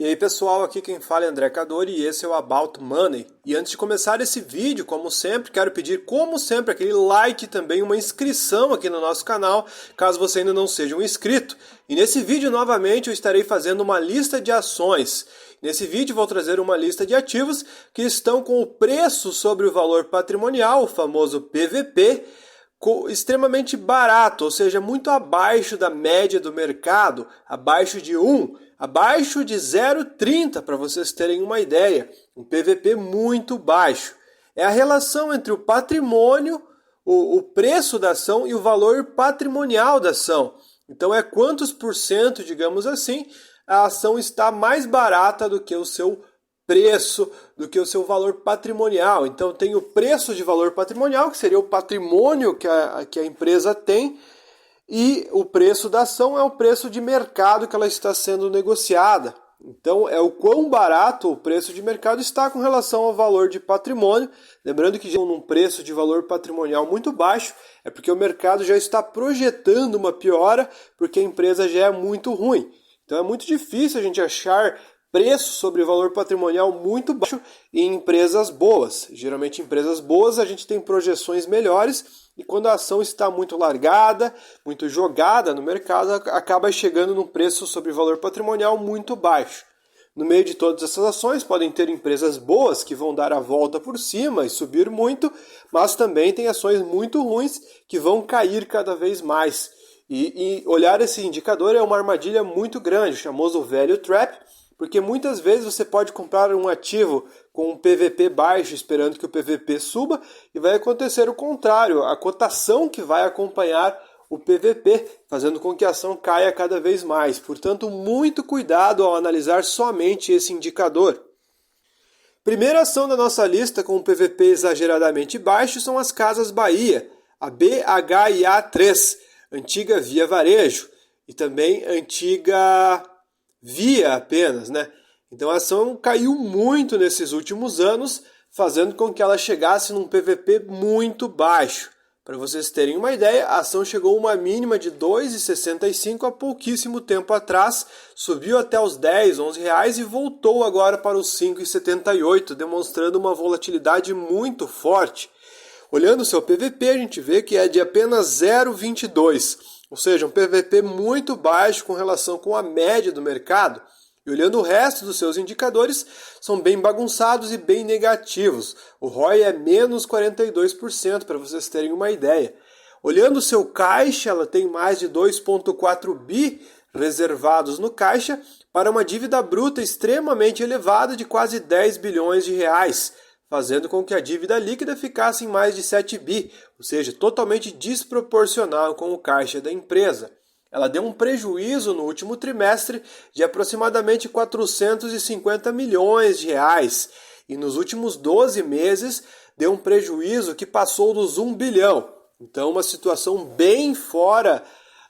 E aí pessoal, aqui quem fala é André Cadori e esse é o About Money. E antes de começar esse vídeo, como sempre, quero pedir, como sempre, aquele like e também uma inscrição aqui no nosso canal, caso você ainda não seja um inscrito. E nesse vídeo, novamente, eu estarei fazendo uma lista de ações. Nesse vídeo vou trazer uma lista de ativos que estão com o preço sobre o valor patrimonial, o famoso PVP, extremamente barato, ou seja, muito abaixo da média do mercado, abaixo de 1, abaixo de 0,30, para vocês terem uma ideia, um PVP muito baixo. É a relação entre o patrimônio, o preço da ação e o valor patrimonial da ação. Então é quantos por cento, digamos assim, a ação está mais barata do que o seu preço, do que o seu valor patrimonial. Então tem o preço de valor patrimonial, que seria o patrimônio que a empresa tem, e o preço da ação é o preço de mercado que ela está sendo negociada. Então é o quão barato o preço de mercado está com relação ao valor de patrimônio. Lembrando que num preço de valor patrimonial muito baixo, é porque o mercado já está projetando uma piora, porque a empresa já é muito ruim. Então é muito difícil a gente achar preço sobre valor patrimonial muito baixo em empresas boas. Geralmente em empresas boas a gente tem projeções melhores e quando a ação está muito largada, muito jogada no mercado, acaba chegando num preço sobre valor patrimonial muito baixo. No meio de todas essas ações podem ter empresas boas que vão dar a volta por cima e subir muito, mas também tem ações muito ruins que vão cair cada vez mais. E olhar esse indicador é uma armadilha muito grande, o famoso value trap, porque muitas vezes você pode comprar um ativo com um PVP baixo esperando que o PVP suba e vai acontecer o contrário, a cotação que vai acompanhar o PVP, fazendo com que a ação caia cada vez mais. Portanto, muito cuidado ao analisar somente esse indicador. Primeira ação da nossa lista com um PVP exageradamente baixo são as Casas Bahia, a BHIA3, antiga Via Varejo e também antiga Via apenas, né? Então a ação caiu muito nesses últimos anos, fazendo com que ela chegasse num PVP muito baixo. Para vocês terem uma ideia, a ação chegou a uma mínima de R$ 2,65 há pouquíssimo tempo atrás, subiu até os 10, 11 reais e voltou agora para os 5,78, demonstrando uma volatilidade muito forte. Olhando o seu PVP, a gente vê que é de apenas 0,22, ou seja, um PVP muito baixo com relação com a média do mercado. E olhando o resto dos seus indicadores, são bem bagunçados e bem negativos. O ROI é menos 42%, para vocês terem uma ideia. Olhando o seu caixa, ela tem mais de 2,4 bi reservados no caixa para uma dívida bruta extremamente elevada de quase 10 bilhões de reais, fazendo com que a dívida líquida ficasse em mais de 7 bi, ou seja, totalmente desproporcional com o caixa da empresa. Ela deu um prejuízo no último trimestre de aproximadamente 450 milhões de reais e nos últimos 12 meses deu um prejuízo que passou dos 1 bilhão. Então uma situação bem fora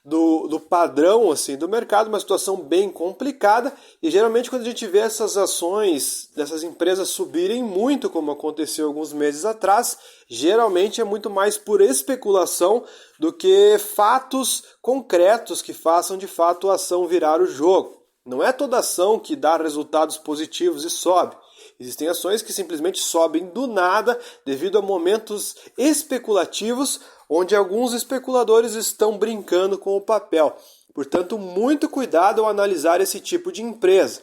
do padrão assim, do mercado, uma situação bem complicada e geralmente quando a gente vê essas ações dessas empresas subirem muito, como aconteceu alguns meses atrás, geralmente é muito mais por especulação do que fatos concretos que façam de fato a ação virar o jogo. Não é toda ação que dá resultados positivos e sobe. Existem ações que simplesmente sobem do nada devido a momentos especulativos onde alguns especuladores estão brincando com o papel. Portanto, muito cuidado ao analisar esse tipo de empresa.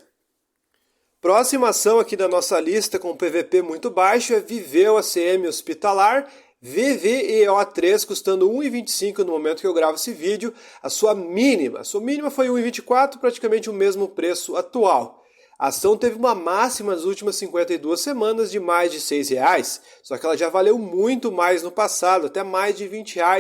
Próxima ação aqui da nossa lista com PVP muito baixo é Viveo ACM Hospitalar, VVEO3, custando R$ 1,25 no momento que eu gravo esse vídeo. A sua mínima foi R$ 1,24, praticamente o mesmo preço atual. A ação teve uma máxima nas últimas 52 semanas de mais de R$ 6, só que ela já valeu muito mais no passado, até mais de R$ 20. A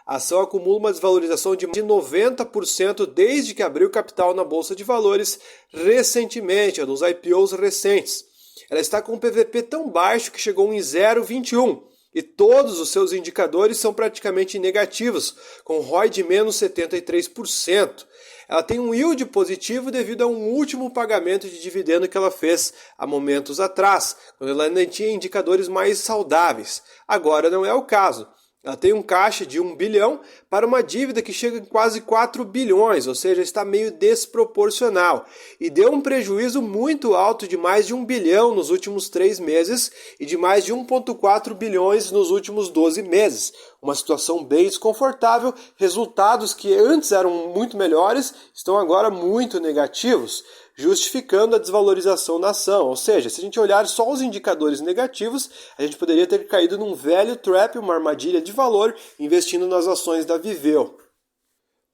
ação acumula uma desvalorização de 90% desde que abriu capital na Bolsa de Valores recentemente, nos IPOs recentes. Ela está com um PVP tão baixo que chegou em 0,21 e todos os seus indicadores são praticamente negativos, com ROI de menos 73%. Ela tem um yield positivo devido a um último pagamento de dividendo que ela fez há momentos atrás, quando ela ainda tinha indicadores mais saudáveis. Agora não é o caso. Ela tem um caixa de 1 bilhão para uma dívida que chega em quase 4 bilhões, ou seja, está meio desproporcional. E deu um prejuízo muito alto de mais de 1 bilhão nos últimos 3 meses e de mais de 1,4 bilhões nos últimos 12 meses. Uma situação bem desconfortável, resultados que antes eram muito melhores estão agora muito negativos, justificando a desvalorização da ação. Ou seja, se a gente olhar só os indicadores negativos, a gente poderia ter caído num velho trap, uma armadilha de valor, investindo nas ações da Viveo.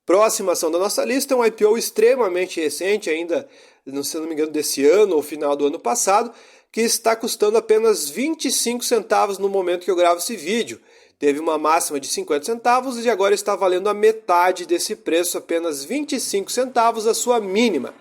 Próxima ação da nossa lista é um IPO extremamente recente, ainda, se não me engano, desse ano ou final do ano passado, que está custando apenas 25 centavos no momento que eu gravo esse vídeo. Teve uma máxima de 50 centavos e agora está valendo a metade desse preço, apenas 25 centavos, a sua mínima.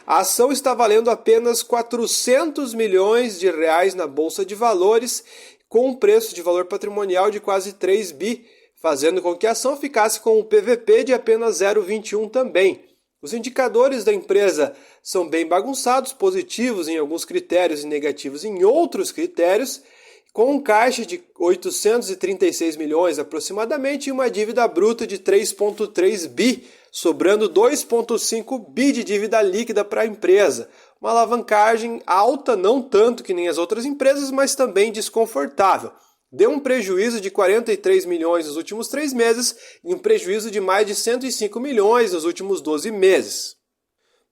A ação está valendo apenas 400 milhões de reais na Bolsa de Valores, com um preço de valor patrimonial de quase 3 bi, fazendo com que a ação ficasse com um PVP de apenas 0,21 também. Os indicadores da empresa são bem bagunçados, positivos em alguns critérios e negativos em outros critérios, com um caixa de 836 milhões aproximadamente e uma dívida bruta de 3,3 bi, sobrando 2,5 bi de dívida líquida para a empresa. Uma alavancagem alta, não tanto que nem as outras empresas, mas também desconfortável. Deu um prejuízo de 43 milhões nos últimos 3 meses e um prejuízo de mais de 105 milhões nos últimos 12 meses.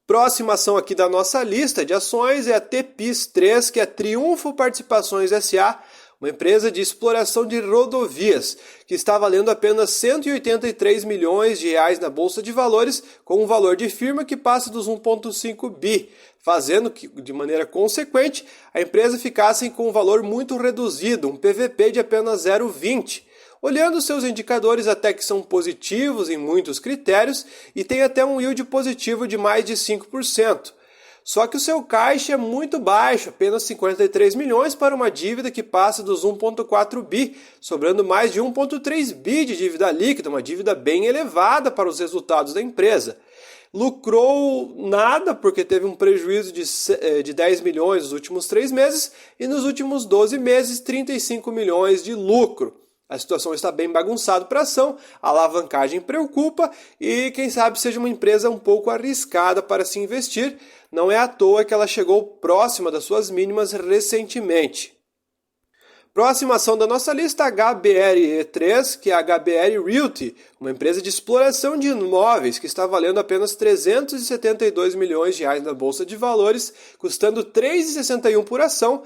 Próxima ação aqui da nossa lista de ações é a TPIS3, que é Triunfo Participações S.A., uma empresa de exploração de rodovias, que está valendo apenas 183 milhões de reais na Bolsa de Valores, com um valor de firma que passa dos 1,5 bi, fazendo que, de maneira consequente, a empresa ficasse com um valor muito reduzido, um PVP de apenas 0,20. Olhando seus indicadores até que são positivos em muitos critérios e tem até um yield positivo de mais de 5%. Só que o seu caixa é muito baixo, apenas 53 milhões para uma dívida que passa dos 1,4 bi, sobrando mais de 1,3 bi de dívida líquida, uma dívida bem elevada para os resultados da empresa. Lucrou nada porque teve um prejuízo de 10 milhões nos últimos 3 meses e nos últimos 12 meses 35 milhões de lucro. A situação está bem bagunçada para a ação, a alavancagem preocupa e quem sabe seja uma empresa um pouco arriscada para se investir. Não é à toa que ela chegou próxima das suas mínimas recentemente. Próxima ação da nossa lista, HBRE3, que é a HBR Realty, uma empresa de exploração de imóveis que está valendo apenas 372 milhões de reais na Bolsa de Valores, custando 3,61 por ação,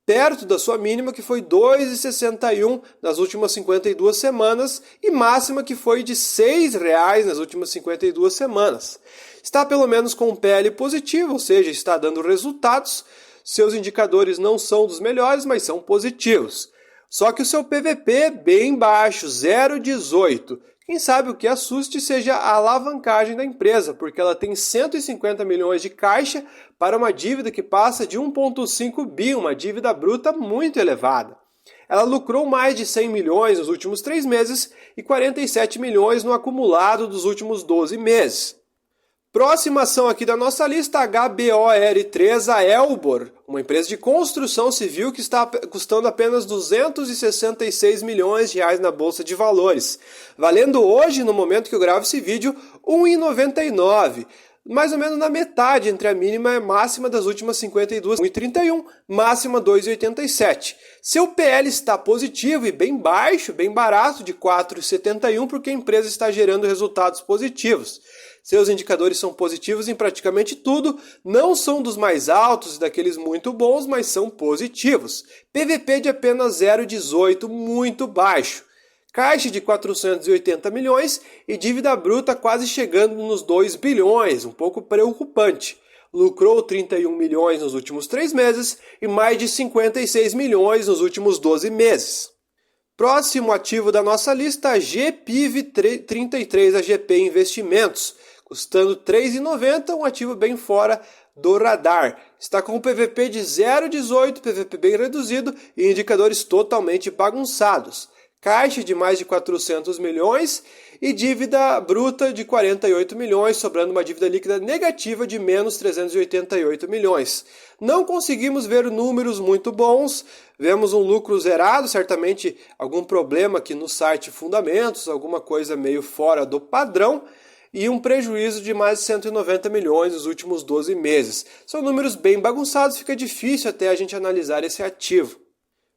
perto da sua mínima que foi 2,61 nas últimas 52 semanas e máxima que foi de R$ 6,00 nas últimas 52 semanas. Está pelo menos com um PL positivo, ou seja, está dando resultados. Seus indicadores não são dos melhores, mas são positivos. Só que o seu PVP é bem baixo, 0,18. Quem sabe o que assuste seja a alavancagem da empresa, porque ela tem 150 milhões de caixa para uma dívida que passa de 1,5 bi, uma dívida bruta muito elevada. Ela lucrou mais de 100 milhões nos últimos 3 meses e 47 milhões no acumulado dos últimos 12 meses. Próxima ação aqui da nossa lista, HBOR3, a Elbor, uma empresa de construção civil que está custando apenas 266 milhões de reais na Bolsa de Valores, valendo hoje, no momento que eu gravo esse vídeo, R$ 1,99, mais ou menos na metade entre a mínima e a máxima das últimas 52, 1,31, máxima 2,87. Seu PL está positivo e bem baixo, bem barato, de 4,71, porque a empresa está gerando resultados positivos. Seus indicadores são positivos em praticamente tudo, não são dos mais altos e daqueles muito bons, mas são positivos. PVP de apenas 0,18, muito baixo. Caixa de 480 milhões e dívida bruta quase chegando nos 2 bilhões, um pouco preocupante. Lucrou 31 milhões nos últimos 3 meses e mais de 56 milhões nos últimos 12 meses. Próximo ativo da nossa lista, a GPIV33, a GP Investimentos, custando R$ 3,90, um ativo bem fora do radar. Está com um PVP de 0,18, PVP bem reduzido e indicadores totalmente bagunçados. Caixa de mais de 400 milhões e dívida bruta de 48 milhões, sobrando uma dívida líquida negativa de menos 388 milhões. Não conseguimos ver números muito bons, vemos um lucro zerado, certamente algum problema aqui no site Fundamentos, alguma coisa meio fora do padrão, e um prejuízo de mais de 190 milhões nos últimos 12 meses. São números bem bagunçados, fica difícil até a gente analisar esse ativo.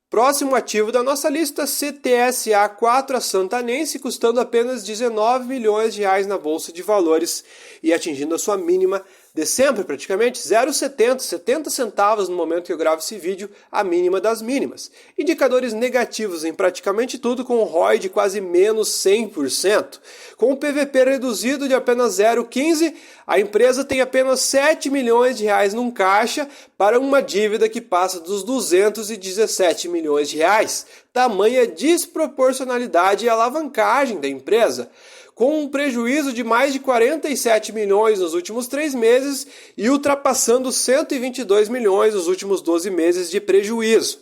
Próximo ativo da nossa lista, CTSA4, a Santanense, custando apenas 19 milhões de reais na Bolsa de Valores e atingindo a sua mínima de sempre, praticamente 0,70, 70 centavos no momento que eu gravo esse vídeo, a mínima das mínimas. Indicadores negativos em praticamente tudo, com o ROI de quase menos 100%. Com o PVP reduzido de apenas 0,15, a empresa tem apenas 7 milhões de reais num caixa para uma dívida que passa dos 217 milhões de reais. Tamanha desproporcionalidade e alavancagem da empresa, com um prejuízo de mais de 47 milhões nos últimos 3 meses e ultrapassando 122 milhões nos últimos 12 meses de prejuízo.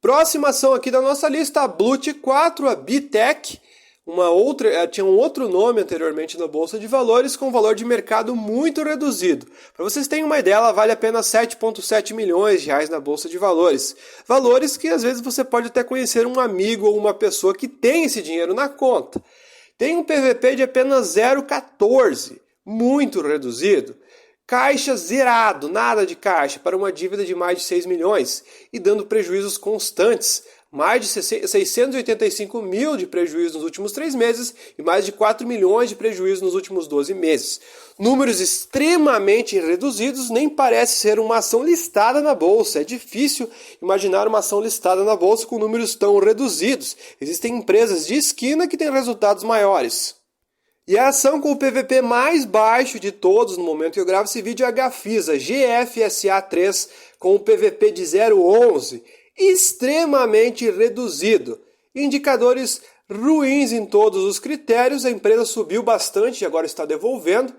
Próxima ação aqui da nossa lista, a Blut4, a Bitec, tinha um outro nome anteriormente na Bolsa de Valores, com valor de mercado muito reduzido. Para vocês terem uma ideia, ela vale apenas 7,7 milhões de reais na Bolsa de Valores. Valores que às vezes você pode até conhecer um amigo ou uma pessoa que tem esse dinheiro na conta. Tem um PVP de apenas 0,14, muito reduzido. Caixa zerado, nada de caixa, para uma dívida de mais de 6 milhões e dando prejuízos constantes. Mais de 685 mil de prejuízo nos últimos 3 meses e mais de 4 milhões de prejuízo nos últimos 12 meses. Números extremamente reduzidos, nem parece ser uma ação listada na Bolsa. É difícil imaginar uma ação listada na Bolsa com números tão reduzidos. Existem empresas de esquina que têm resultados maiores. E a ação com o PVP mais baixo de todos no momento que eu gravo esse vídeo é a Gafisa, GFSA3, com o PVP de 0,11. Extremamente reduzido. Indicadores ruins em todos os critérios, a empresa subiu bastante e agora está devolvendo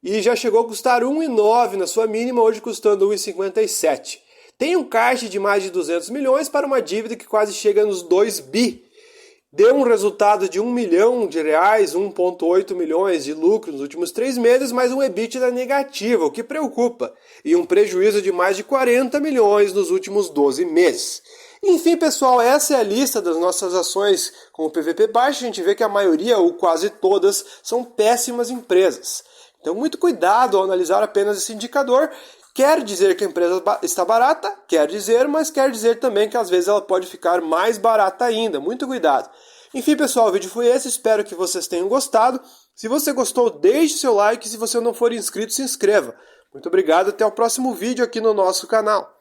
e já chegou a custar 1,9 na sua mínima, hoje custando 1,57. Tem um caixa de mais de 200 milhões para uma dívida que quase chega nos 2 bi. Deu um resultado de 1 milhão de reais, 1,8 milhões de lucro nos últimos 3 meses, mas um EBITDA negativo, o que preocupa, e um prejuízo de mais de 40 milhões nos últimos 12 meses. Enfim, pessoal, essa é a lista das nossas ações com o PVP baixo. A gente vê que a maioria, ou quase todas, são péssimas empresas. Então, muito cuidado ao analisar apenas esse indicador. Quer dizer que a empresa está barata? Quer dizer, mas quer dizer também que às vezes ela pode ficar mais barata ainda. Muito cuidado. Enfim, pessoal, o vídeo foi esse. Espero que vocês tenham gostado. Se você gostou, deixe seu like. Se você não for inscrito, se inscreva. Muito obrigado. Até o próximo vídeo aqui no nosso canal.